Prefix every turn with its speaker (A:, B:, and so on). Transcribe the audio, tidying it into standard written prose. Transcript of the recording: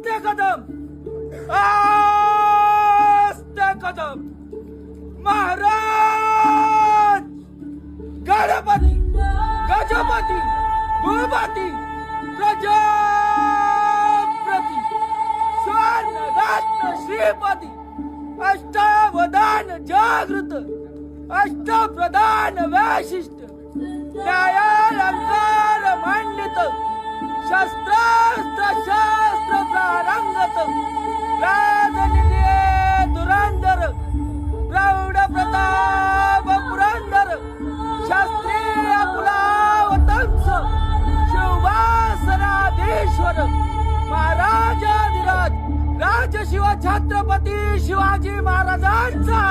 A: आस्ते कदम आस्ते कदम महाराज गणपती गजपती भूपती प्रजापती स्वर्ण रत्न श्रीपती अष्टावधान जागृत अष्टप्रधान वैशिष्ट न्यायालंकार मंडित शस्त्रास्त्र शास्त्र प्रारंगत राजनिधी धुरंधर प्रौढ प्रताप पुरंदर शास्त्रीय कुलावतंस शिववासनाधीश्वर महाराजाधिराज राजशिव छत्रपती शिवाजी महाराजांचा